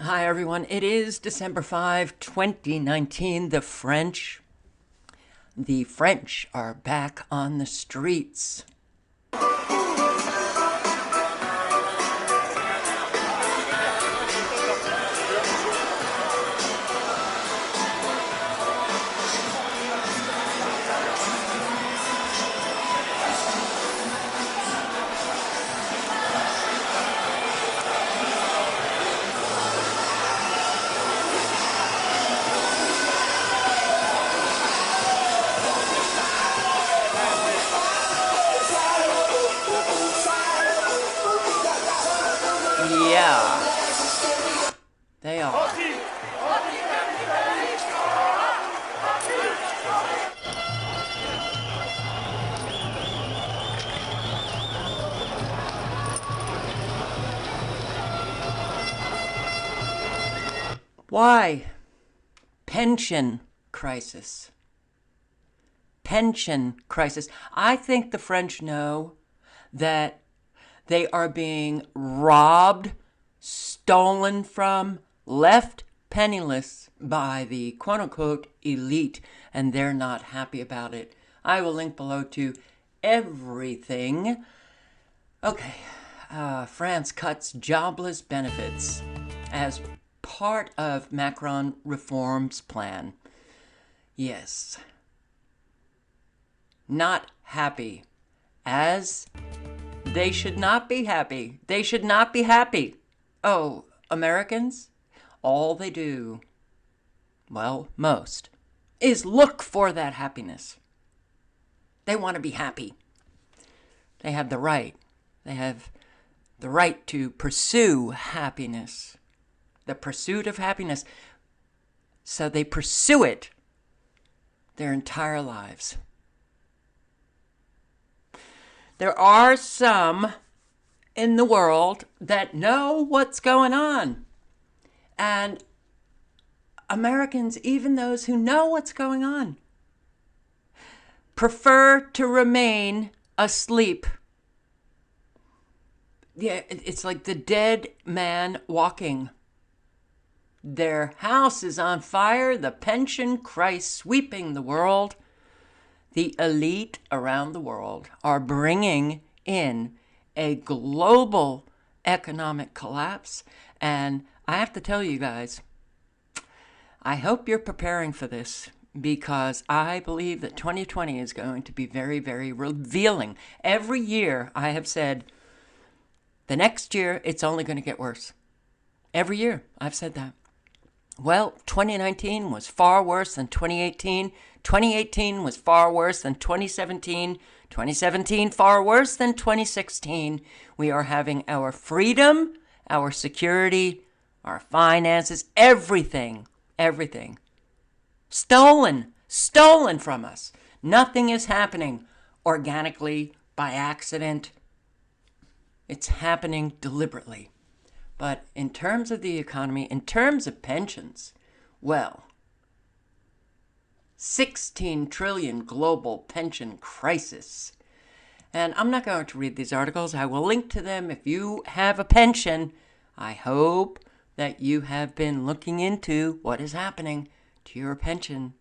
Hi, everyone. It is December 5, 2019. The French are back on the streets. Yeah, they are. Why? Pension crisis. Pension crisis. I think the French know that they are being robbed, stolen from, left penniless by the quote-unquote elite, and they're not happy about it. I will link below to everything. Okay, France cuts jobless benefits as part of Macron reforms plan. Yes. Not happy. As they should not be happy. They should not be happy. Oh, Americans? All they do, well, most, is look for that happiness. They want to be happy. They have the right. They have the right to pursue happiness. The pursuit of happiness. So they pursue it their entire lives. There are some in the world that know what's going on. And Americans, even those who know what's going on, prefer to remain asleep. Yeah, it's like the dead man walking. Their house is on fire, the pension crisis sweeping the world. The elite around the world are bringing in a global economic collapse. And I have to tell you guys, I hope you're preparing for this, because I believe that 2020 is going to be very, very revealing. Every year I have said, the next year it's only going to get worse. Every year I've said that. Well, 2019 was far worse than 2018. 2018 was far worse than 2017. 2017 far worse than 2016. We are having our freedom, our security, our finances, everything stolen from us. Nothing is happening organically, by accident. It's happening deliberately. But in terms of the economy, in terms of pensions, well, 16 trillion global pension crisis. And I'm not going to read these articles. I will link to them. If you have a pension, I hope that you have been looking into what is happening to your pension.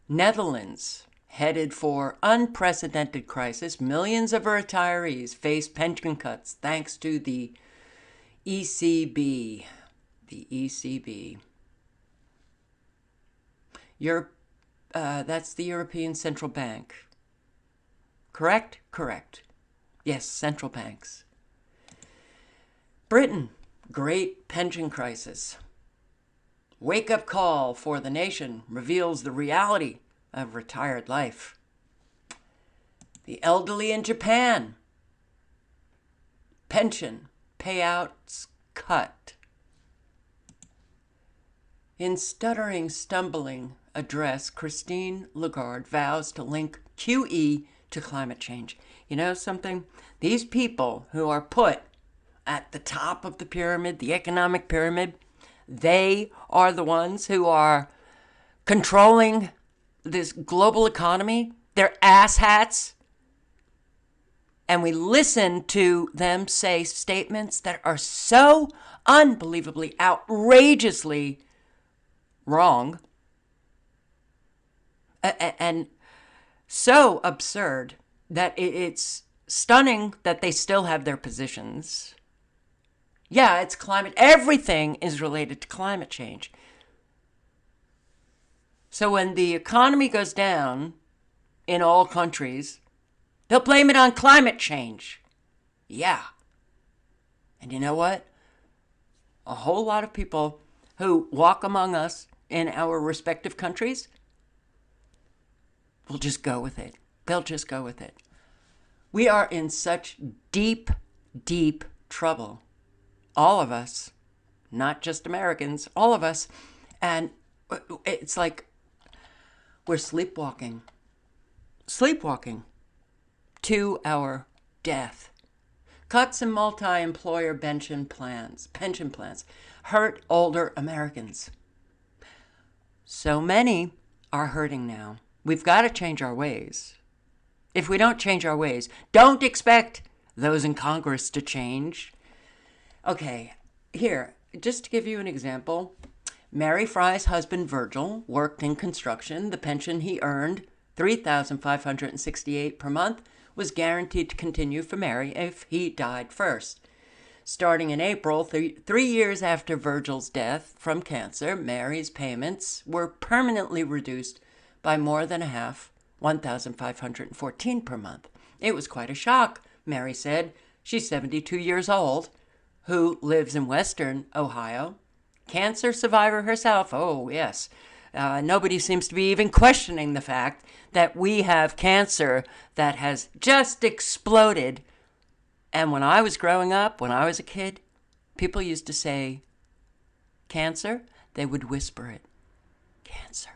Netherlands headed for unprecedented crisis. Millions of retirees face pension cuts thanks to the ECB. The ECB. That's the European Central Bank. Correct? Correct. Yes, central banks. Britain, great pension crisis. Wake-up call for the nation reveals the reality of retired life. The elderly in Japan. Pension payouts cut. In stumbling address, Christine Lagarde vows to link QE to climate change. You know something? These people who are put at the top of the pyramid, the economic pyramid, they are the ones who are controlling this global economy. They're asshats. and we listen to them say statements that are so unbelievably, outrageously wrong and so absurd that it's stunning that they still have their positions. Yeah, it's climate. Everything is related to climate change. So when the economy goes down in all countries, they'll blame it on climate change. Yeah. And you know what? A whole lot of people who walk among us in our respective countries will just go with it. They'll just go with it. We are in such deep, deep trouble. All of us, not just Americans, all of us. And it's like we're sleepwalking to our death. Cuts in multi-employer pension plans hurt older Americans. So many are hurting now. We've got to change our ways. If we don't change our ways, don't expect those in Congress to change. Okay, here, just to give you an example, Mary Fry's husband, Virgil, worked in construction. The pension he earned, $3,568 per month, was guaranteed to continue for Mary if he died first. Starting in April, 3 years after Virgil's death from cancer, Mary's payments were permanently reduced by more than a half, $1,514 per month. It was quite a shock, Mary said. She's 72 years old, who lives in Western Ohio. Cancer survivor herself, oh yes. Nobody seems to be even questioning the fact that we have cancer that has just exploded. And when I was growing up, when I was a kid, people used to say, cancer, they would whisper it. Cancer.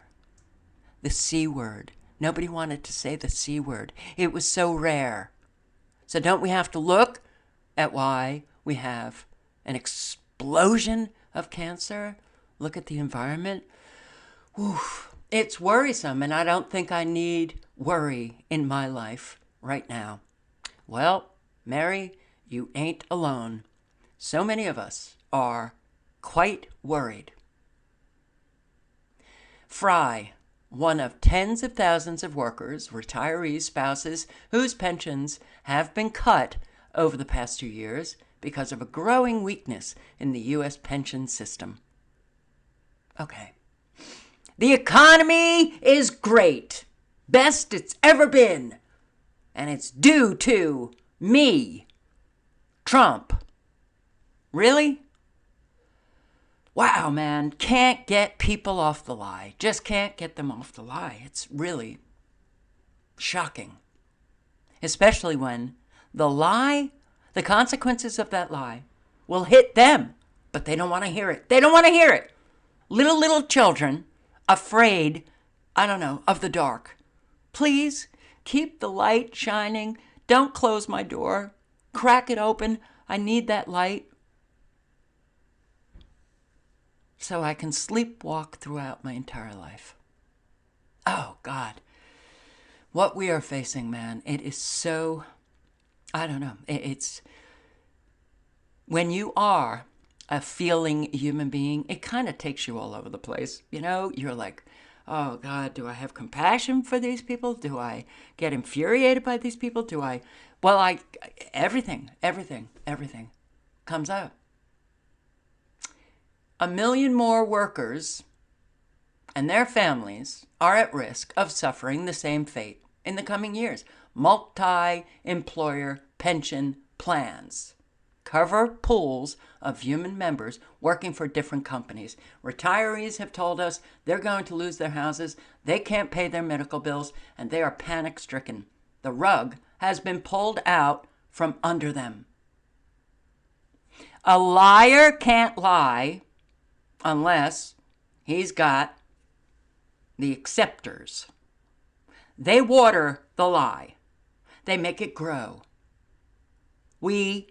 The C word. Nobody wanted to say the C word. It was so rare. So don't we have to look at why we have an explosion of cancer? Look at the environment. Oof, it's worrisome, and I don't think I need worry in my life right now. Well, Mary, you ain't alone. So many of us are quite worried. Fry, one of tens of thousands of workers, retirees, spouses, whose pensions have been cut over the past 2 years because of a growing weakness in the U.S. pension system. Okay. The economy is great. Best it's ever been. And it's due to me, Trump. Really? Wow, man. Can't get people off the lie. Just can't get them off the lie. It's really shocking. Especially when the lie, the consequences of that lie will hit them. But they don't want to hear it. They don't want to hear it. Little children afraid, of the dark. Please keep the light shining. Don't close my door. Crack it open. I need that light so I can sleepwalk throughout my entire life. Oh, God. What we are facing, man, it is so, it's, when you are a feeling human being, it kind of takes you all over the place. You're like, oh God, do I have compassion for these people? Do I get infuriated by these people? Everything comes out. 1 million more workers and their families are at risk of suffering the same fate in the coming years. Multi-employer pension plans cover pools of human members working for different companies. Retirees have told us they're going to lose their houses, they can't pay their medical bills, and they are panic-stricken. The rug has been pulled out from under them. A liar can't lie unless he's got the acceptors. They water the lie. They make it grow. We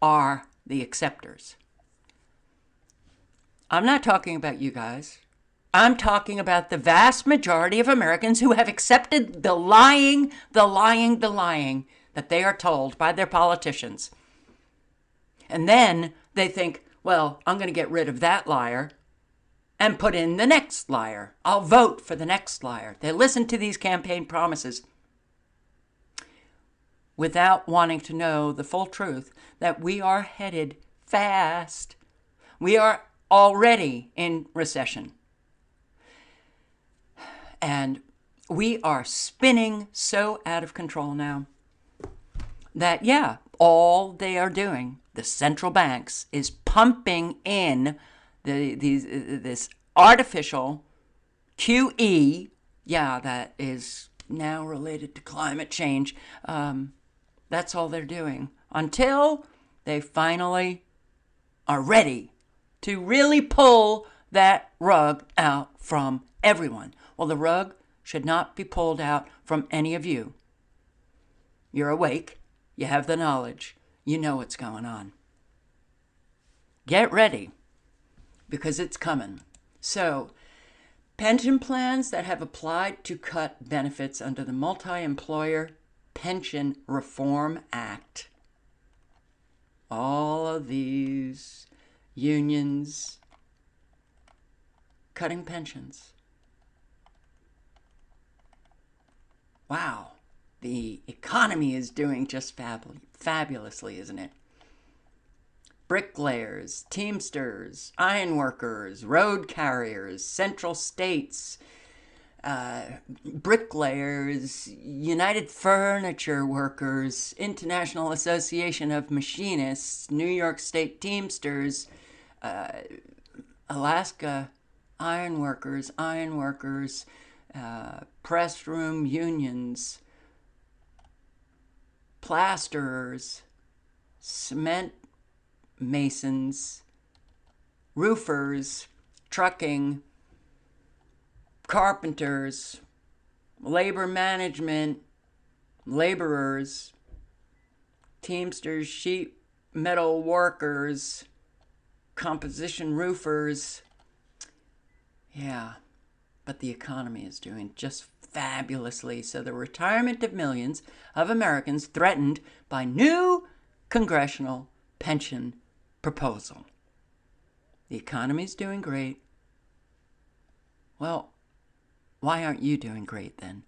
are the acceptors. I'm not talking about you guys. I'm talking about the vast majority of Americans who have accepted the lying that they are told by their politicians. And then they think, well, I'm going to get rid of that liar and put in the next liar. I'll vote for the next liar. They listen to these campaign promises without wanting to know the full truth that we are headed fast. We are already in recession. And we are spinning so out of control now that, yeah, all they are doing, the central banks, is pumping in this artificial QE, that is now related to climate change. That's all they're doing until they finally are ready to really pull that rug out from everyone. Well, the rug should not be pulled out from any of you. You're awake. You have the knowledge. You know what's going on. Get ready, because it's coming. So, pension plans that have applied to cut benefits under the Multi-Employer Pension Reform Act. All of these unions cutting pensions. Wow, the economy is doing just fabulously, isn't it? Bricklayers, Teamsters, ironworkers, road carriers, central states, bricklayers, United Furniture Workers, International Association of Machinists, New York State Teamsters, Alaska ironworkers, press room unions, plasterers, cement masons, roofers, trucking, carpenters, labor management, laborers, Teamsters, sheet metal workers, composition roofers. Yeah, but the economy is doing just fabulously. So the retirement of millions of Americans threatened by new congressional pension proposal. The economy's doing great. Well, why aren't you doing great then?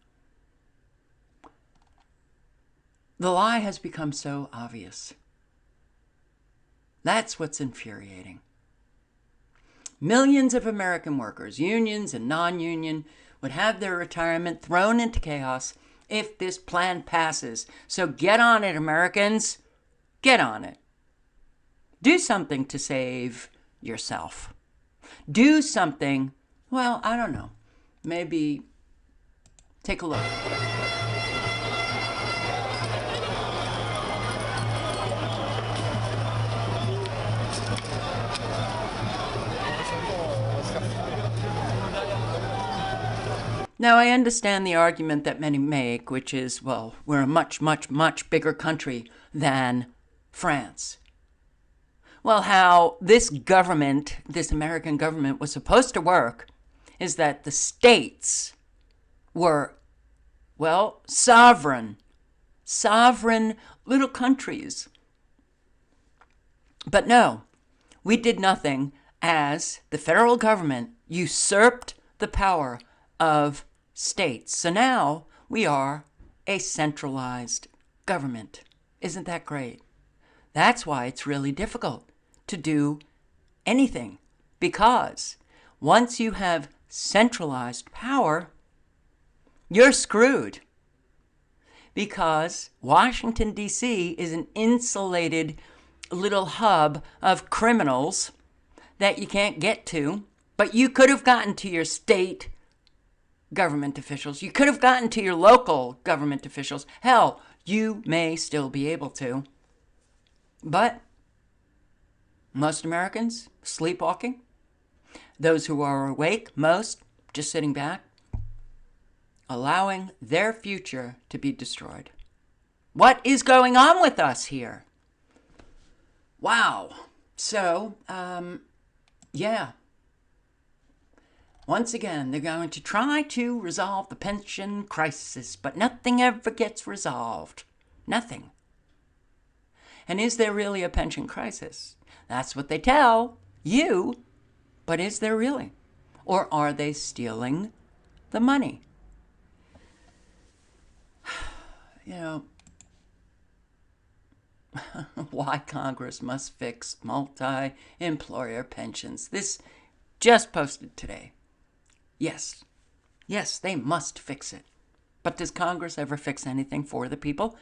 The lie has become so obvious. That's what's infuriating. Millions of American workers, unions and non-union, would have their retirement thrown into chaos if this plan passes. So get on it, Americans. Get on it. Do something to save yourself. Do something, well, I don't know. Maybe take a look. Now, I understand the argument that many make, which is, well, we're a much, much, much bigger country than France. Well, how this government, this American government, was supposed to work is that the states were, well, sovereign little countries. But no, we did nothing as the federal government usurped the power of states. So now we are a centralized government. Isn't that great? That's why it's really difficult to do anything, because once you have centralized power, you're screwed. Because Washington, D.C. is an insulated little hub of criminals that you can't get to, but you could have gotten to your state government officials. You could have gotten to your local government officials. Hell, you may still be able to. But most Americans sleepwalking. Those who are awake, most just sitting back, allowing their future to be destroyed. What is going on with us here? Wow. So, yeah. Once again, they're going to try to resolve the pension crisis, but nothing ever gets resolved. Nothing. And is there really a pension crisis? That's what they tell you, but is there really? Or are they stealing the money? You know, why Congress must fix multi-employer pensions. This just posted today. Yes, they must fix it. But does Congress ever fix anything for the people?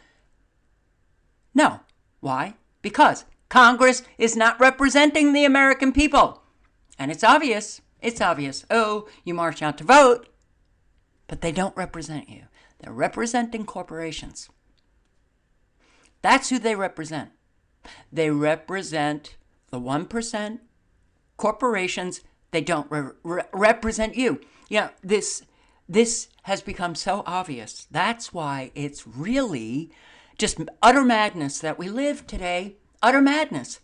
No. Why? Because Congress is not representing the American people. And it's obvious. It's obvious. Oh, you march out to vote, but they don't represent you. They're representing corporations. That's who they represent. They represent the 1%, corporations. They don't represent you. You know, this has become so obvious. That's why it's really just utter madness that we live today. Utter madness.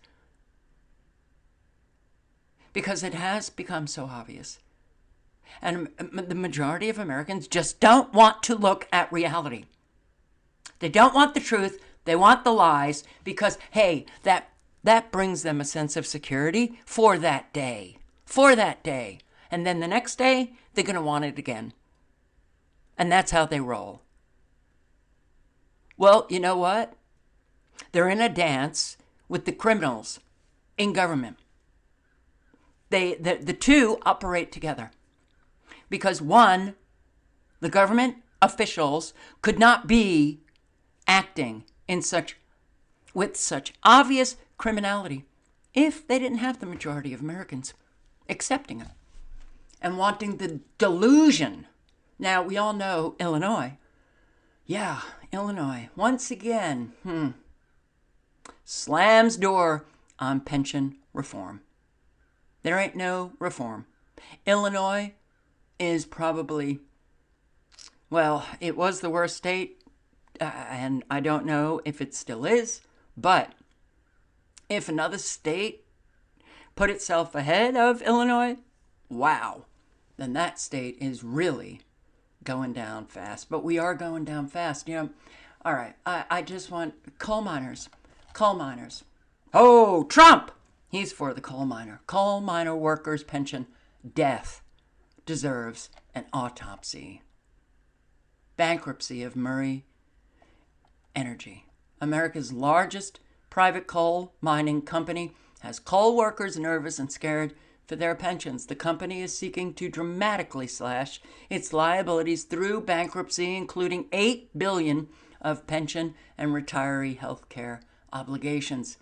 Because it has become so obvious. And the majority of Americans just don't want to look at reality. They don't want the truth. They want the lies because, hey, that brings them a sense of security for that day. For that day. And then the next day, they're going to want it again. And that's how they roll. Well, you know what? They're in a dance with the criminals in government. The two operate together. Because one, the government officials could not be acting with such obvious criminality if they didn't have the majority of Americans accepting it and wanting the delusion. Now, we all know Illinois. Yeah, Illinois, once again, slams door on pension reform. There ain't no reform. Illinois is probably, well, it was the worst state, and I don't know if it still is, but if another state put itself ahead of Illinois, wow, then that state is really going down fast. But we are going down fast. You know, all right, I just want coal miners. Oh, Trump! He's for the coal miner. Coal miner workers' pension. Death deserves an autopsy. Bankruptcy of Murray Energy. America's largest private coal mining company has coal workers nervous and scared for their pensions. The company is seeking to dramatically slash its liabilities through bankruptcy, including $8 billion of pension and retiree health care obligations.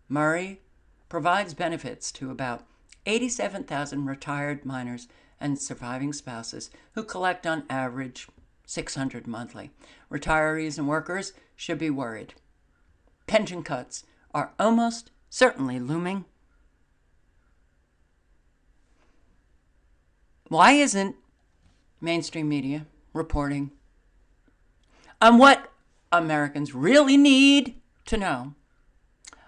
Murray provides benefits to about 87,000 retired miners and surviving spouses who collect on average $600 monthly. Retirees and workers should be worried. Pension cuts are almost certainly looming. Why isn't mainstream media reporting on what Americans really need to know?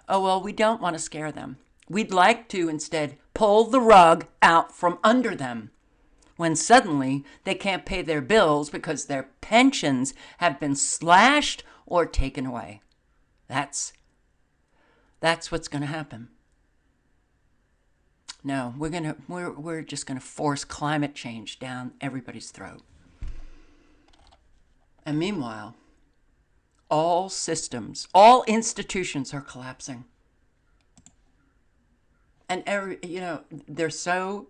Oh, well, we don't want to scare them. We'd like to instead pull the rug out from under them when suddenly they can't pay their bills because their pensions have been slashed or taken away. That's what's going to happen. No, we're just going to force climate change down everybody's throat. And meanwhile, all systems, all institutions are collapsing. And they're so,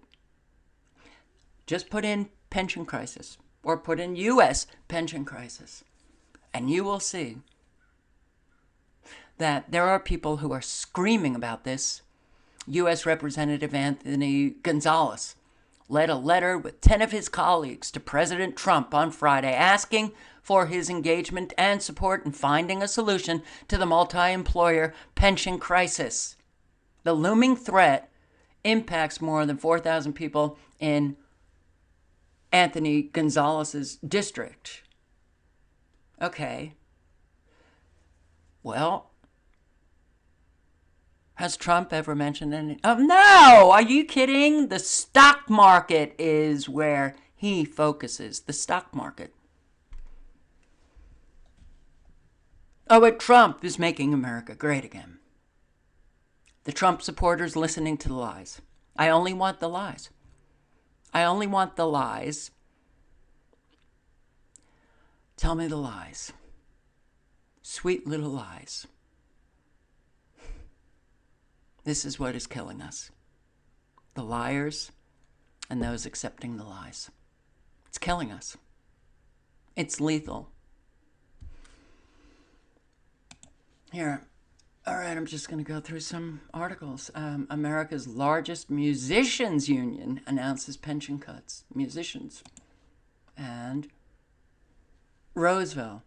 just put in pension crisis or put in U.S. pension crisis, and you will see that there are people who are screaming about this. U.S. Representative Anthony Gonzalez led a letter with 10 of his colleagues to President Trump on Friday asking for his engagement and support in finding a solution to the multi-employer pension crisis. The looming threat impacts more than 4,000 people in Anthony Gonzalez's district. Okay. Well, has Trump ever mentioned any? Oh, no! Are you kidding? The stock market is where he focuses. The stock market. Oh, but Trump is making America great again. The Trump supporters listening to the lies. I only want the lies. I only want the lies. Tell me the lies. Sweet little lies. This is what is killing us. The liars and those accepting the lies. It's killing us. It's lethal. Here. All right, I'm just going to go through some articles. America's largest musicians union announces pension cuts. Musicians. And Roseville.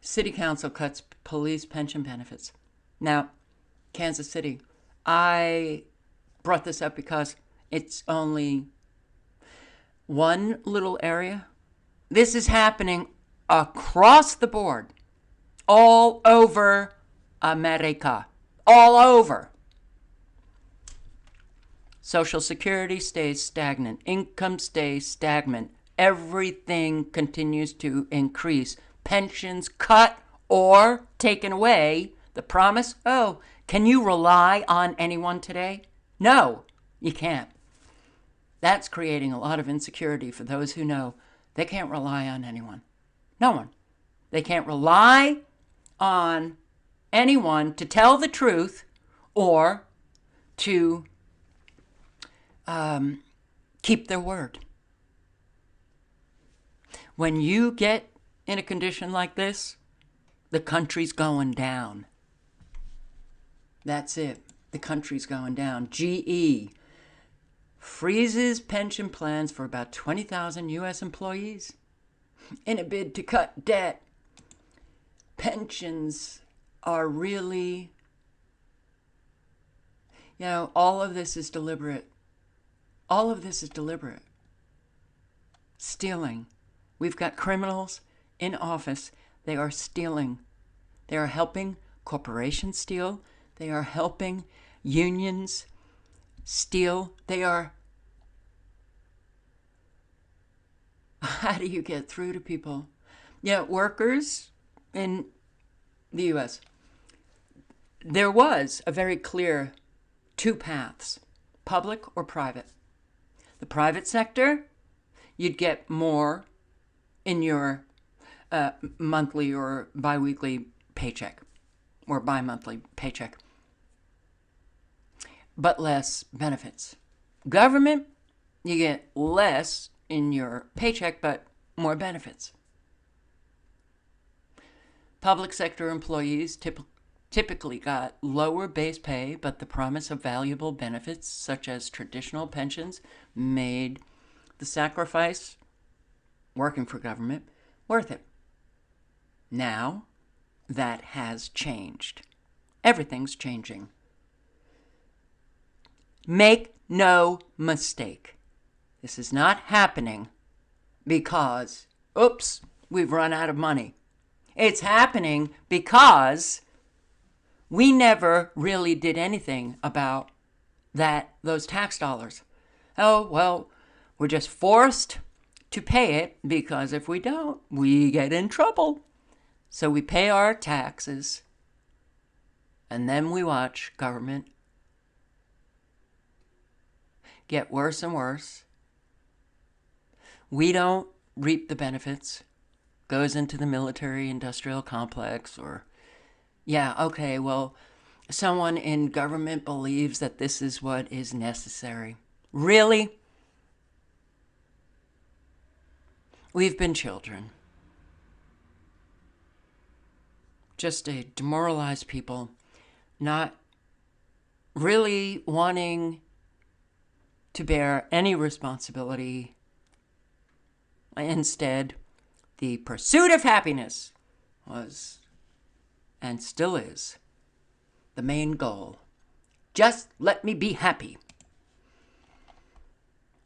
City Council cuts police pension benefits. Now, Kansas City. I brought this up because it's only one little area. This is happening across the board, all over America, all over. Social Security stays stagnant. Income stays stagnant. Everything continues to increase. Pensions cut or taken away. The promise, oh, can you rely on anyone today? No, you can't. That's creating a lot of insecurity for those who know they can't rely on anyone. No one. They can't rely on anyone to tell the truth or to keep their word. When you get in a condition like this, the country's going down. That's it. The country's going down. GE freezes pension plans for about 20,000 U.S. employees in a bid to cut debt. Pensions are really, all of this is deliberate. All of this is deliberate. Stealing. We've got criminals in office. They are stealing. They are helping corporations steal. They are helping unions steal. They are... How do you get through to people? Workers in the U.S., there was a very clear two paths, public or private. The private sector, you'd get more in your monthly or biweekly paycheck or bi-monthly paycheck, but less benefits. Government, you get less in your paycheck, but more benefits. Public sector employees typically got lower base pay, but the promise of valuable benefits, such as traditional pensions, made the sacrifice, working for government, worth it. Now, that has changed. Everything's changing. Make no mistake. This is not happening because, oops, we've run out of money. It's happening because we never really did anything about those tax dollars. Oh, well, we're just forced to pay it because if we don't, we get in trouble. So we pay our taxes and then we watch government get worse and worse. We don't reap the benefits. Goes into the military-industrial complex or, someone in government believes that this is what is necessary. Really? We've been children. Just a demoralized people, not really wanting to bear any responsibility. Instead, the pursuit of happiness was, and still is, the main goal. Just let me be happy.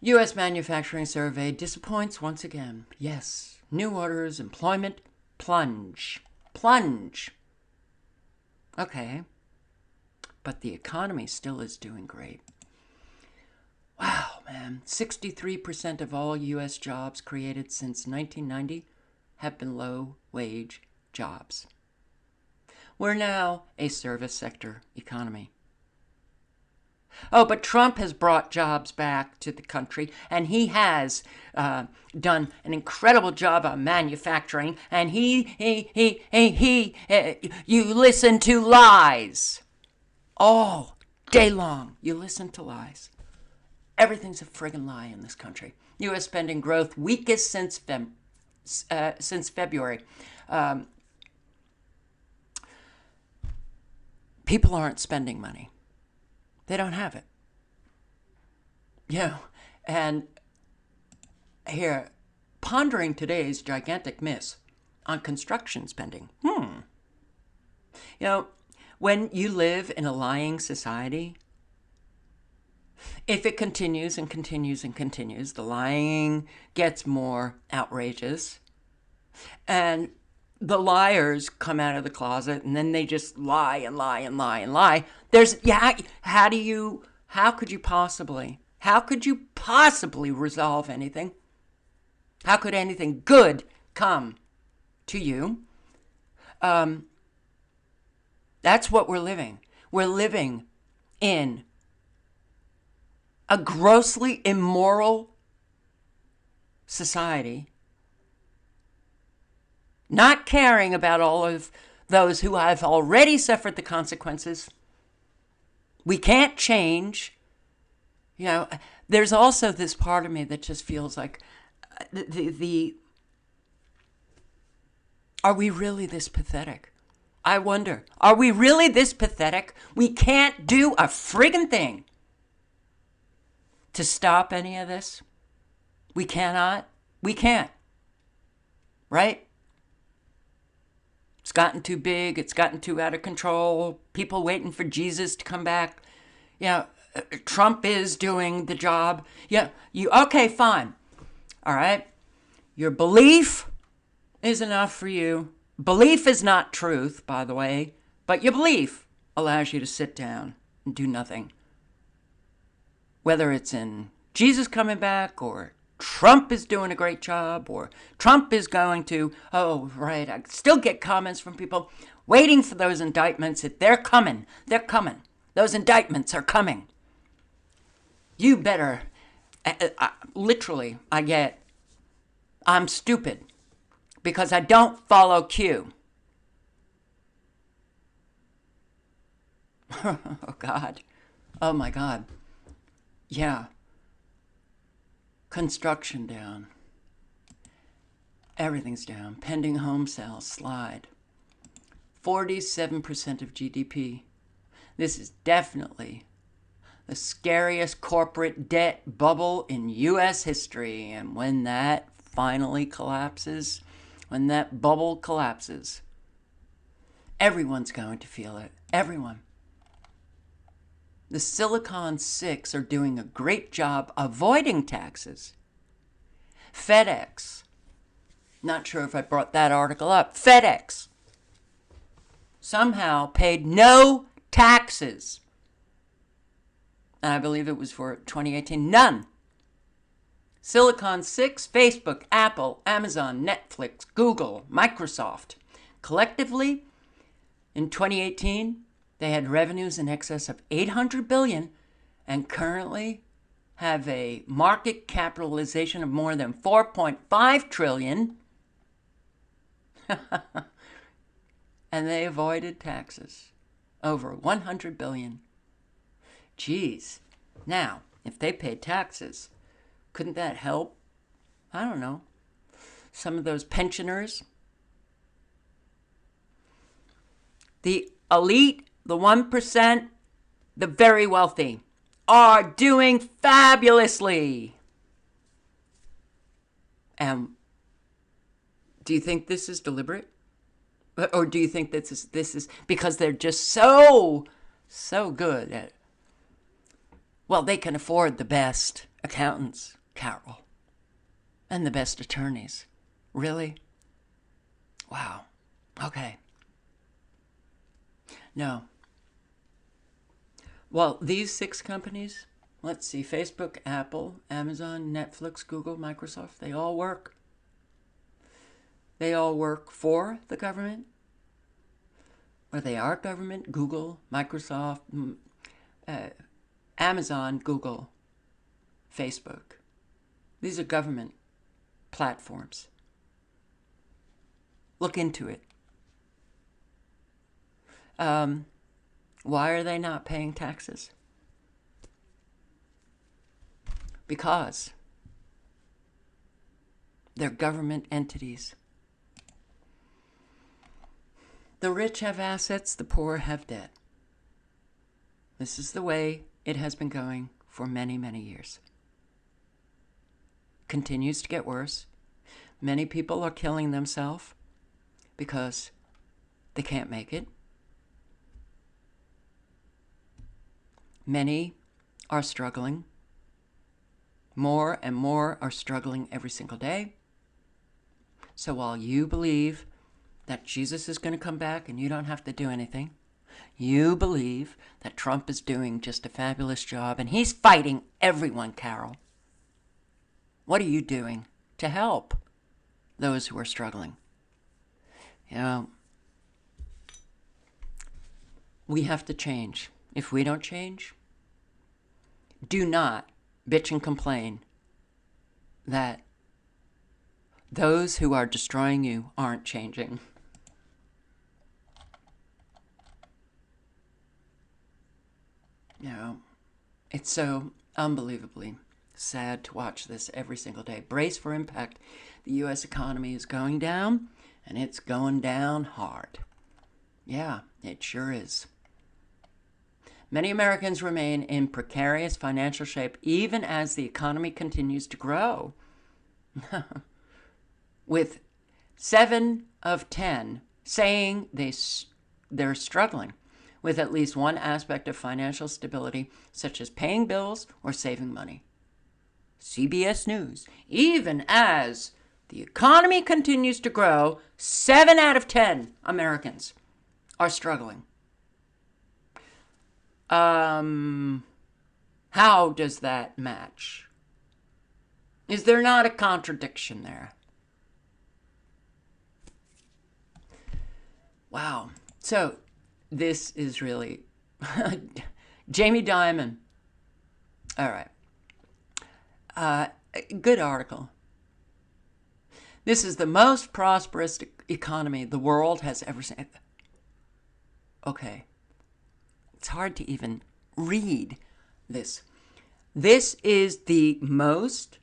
U.S. manufacturing survey disappoints once again. Yes, new orders, employment, plunge. Okay, but the economy still is doing great. Wow, man, 63% of all U.S. jobs created since 1990 have been low-wage jobs. We're now a service sector economy. Oh, but Trump has brought jobs back to the country, and he has done an incredible job on manufacturing. And you listen to lies all day long. You listen to lies. Everything's a friggin' lie in this country. U.S. spending growth weakest since February. People aren't spending money. They don't have it. And here, pondering today's gigantic miss on construction spending. When you live in a lying society, if it continues and continues and continues, the lying gets more outrageous. And the liars come out of the closet, and then they just lie and lie and lie and lie. How could you possibly resolve anything? How could anything good come to you? That's what we're living. We're living in a grossly immoral society, not caring about all of those who have already suffered the consequences. We can't change. There's also this part of me that just feels like are we really this pathetic? I wonder, are we really this pathetic? We can't do a friggin' thing to stop any of this. We cannot. We can't. Right? It's gotten too big. It's gotten too out of control. People waiting for Jesus to come back. Trump is doing the job. Okay, fine. All right. Your belief is enough for you. Belief is not truth, by the way, but your belief allows you to sit down and do nothing. Whether it's in Jesus coming back, or Trump is doing a great job, or Trump is going to, I still get comments from people waiting for those indictments. That they're coming. Those indictments are coming. You better, literally, I'm stupid because I don't follow Q. Oh, God. Oh, my God. Yeah. Construction down. Everything's down. Pending home sales slide. 47% of GDP. This is definitely the scariest corporate debt bubble in U.S. history. And when that finally collapses, when that bubble collapses, everyone's going to feel it. Everyone. The Silicon Six are doing a great job avoiding taxes. FedEx. Not sure if I brought that article up. FedEx somehow paid no taxes. And I believe it was for 2018. None. Silicon Six, Facebook, Apple, Amazon, Netflix, Google, Microsoft. Collectively, in 2018, they had revenues in excess of $800 billion and currently have a market capitalization of more than $4.5 trillion. And they avoided taxes. Over $100 billion. Geez. Now, if they paid taxes, couldn't that help? I don't know. Some of those pensioners. The elite, the 1%, the very wealthy, are doing fabulously. And do you think this is deliberate? Or do you think this is because they're just so good at it? Well, they can afford the best accountants, Carol, and the best attorneys. Really? Wow. Okay. No. Well, these 6 companies, let's see, Facebook, Apple, Amazon, Netflix, Google, Microsoft, they all work. They all work for the government, or they are government, Google, Microsoft, Amazon, Google, Facebook. These are government platforms. Look into it. Why are they not paying taxes? Because they're government entities. The rich have assets, the poor have debt. This is the way it has been going for many, many years. Continues to get worse. Many people are killing themselves because they can't make it. Many are struggling. More and more are struggling every single day. So while you believe that Jesus is going to come back and you don't have to do anything, you believe that Trump is doing just a fabulous job and he's fighting everyone, Carol. What are you doing to help those who are struggling? You know, we have to change. If we don't change, do not bitch and complain that those who are destroying you aren't changing. You know, it's so unbelievably sad to watch this every single day. Brace for impact. The U.S. economy is going down, and it's going down hard. Yeah, it sure is. Many Americans remain in precarious financial shape even as the economy continues to grow. With 7 of 10 saying they're struggling with at least one aspect of financial stability, such as paying bills or saving money. CBS News, even as the economy continues to grow, 7 out of 10 Americans are struggling. How does that match? Is there not a contradiction there? Wow. So this is really Jamie Dimon. All right. Good article. This is the most prosperous economy the world has ever seen. Okay. It's hard to even read this. This is the most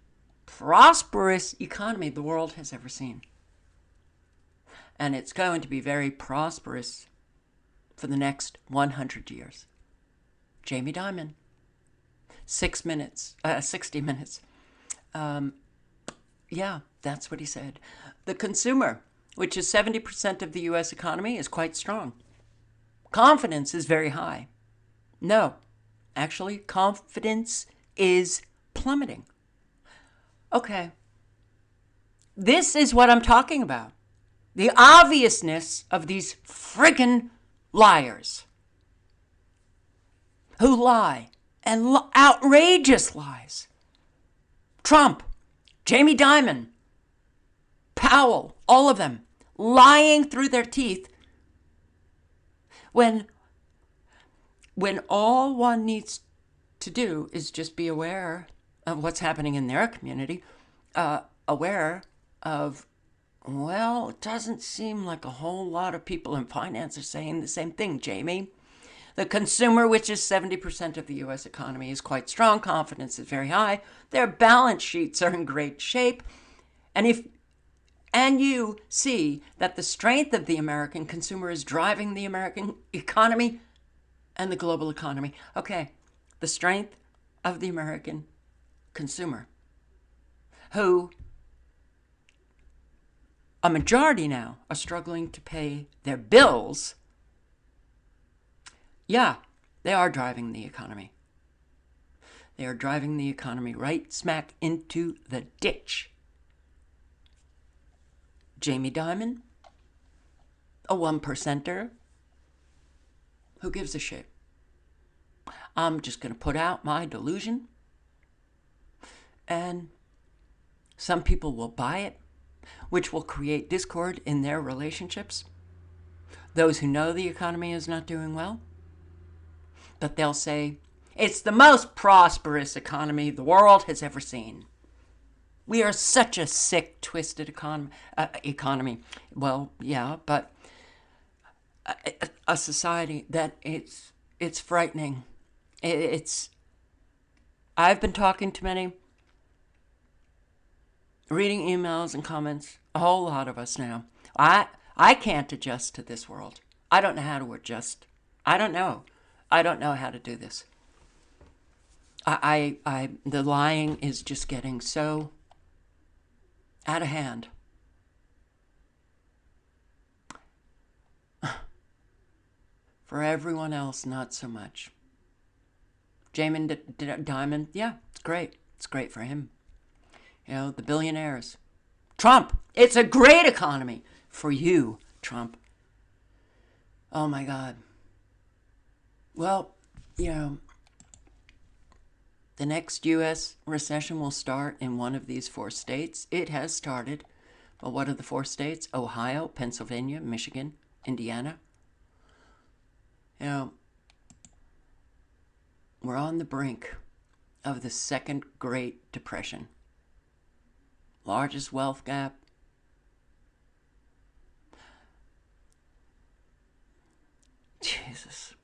prosperous economy the world has ever seen. And it's going to be very prosperous for the next 100 years. Jamie Dimon. 60 minutes. Yeah, that's what he said. The consumer, which is 70% of the U.S. economy, is quite strong. Confidence is very high. No, actually, confidence is plummeting. Okay. This is what I'm talking about. The obviousness of these friggin' liars who lie, and outrageous lies. Trump, Jamie Dimon, Powell, all of them lying through their teeth when all one needs to do is just be aware of what's happening in their community, aware of, well, it doesn't seem like a whole lot of people in finance are saying the same thing, Jamie. The consumer, which is 70% of the U.S. economy, is quite strong. Confidence is very high. Their balance sheets are in great shape. And you see that the strength of the American consumer is driving the American economy and the global economy. Okay, the strength of the American consumer, who a majority now are struggling to pay their bills. Yeah, they are driving the economy. They are driving the economy right smack into the ditch. Jamie Dimon, a 1%er. Who gives a shit? I'm just going to put out my delusion, and some people will buy it, which will create discord in their relationships. those who know the economy is not doing well, but they'll say, it's the most prosperous economy the world has ever seen. We are such a sick, twisted economy. Well, yeah, but a society that it's frightening. I've been talking to many, reading emails and comments, a whole lot of us now. I can't adjust to this world. I don't know how to adjust. I don't know how to do this. The lying is just getting so out of hand. For everyone else, not so much. Jamie Dimon, yeah, it's great. It's great for him. You know, the billionaires. Trump, it's a great economy for you, Trump. Oh my God. Well, you know, the next U.S. recession will start in one of these 4 states. It has started. But what are the 4 states? Ohio, Pennsylvania, Michigan, Indiana. You know, we're on the brink of the second Great Depression. Largest wealth gap. Jesus.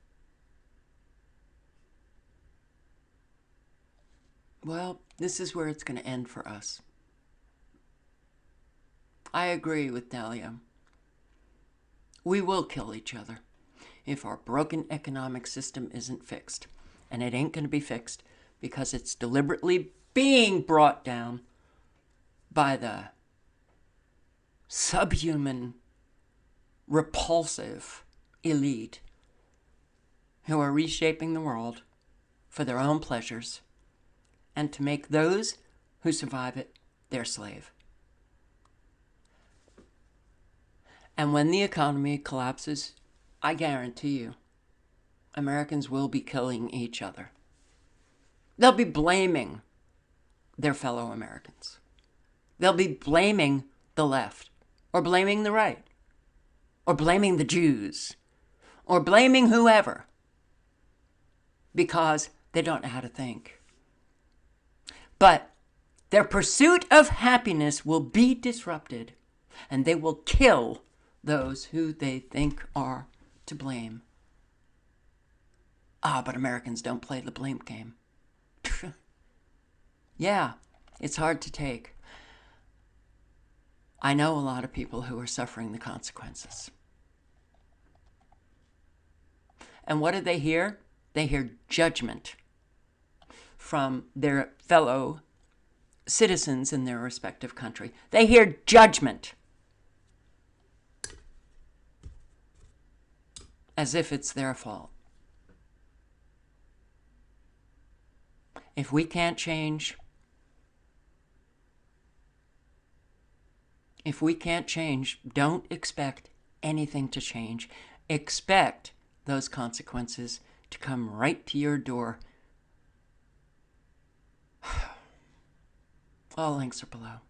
Well, this is where it's going to end for us. I agree with Dahlia. We will kill each other if our broken economic system isn't fixed. And it ain't going to be fixed because it's deliberately being brought down by the subhuman, repulsive elite who are reshaping the world for their own pleasures and to make those who survive it their slave. And when the economy collapses, I guarantee you, Americans will be killing each other. They'll be blaming their fellow Americans. They'll be blaming the left, or blaming the right, or blaming the Jews, or blaming whoever, because they don't know how to think. But their pursuit of happiness will be disrupted, and they will kill those who they think are to blame. But Americans don't play the blame game. Yeah, it's hard to take. I know a lot of people who are suffering the consequences. And what do they hear? They hear judgment from their fellow citizens in their respective country. They hear judgment as if it's their fault. If we can't change, don't expect anything to change. Expect those consequences to come right to your door. All links are below.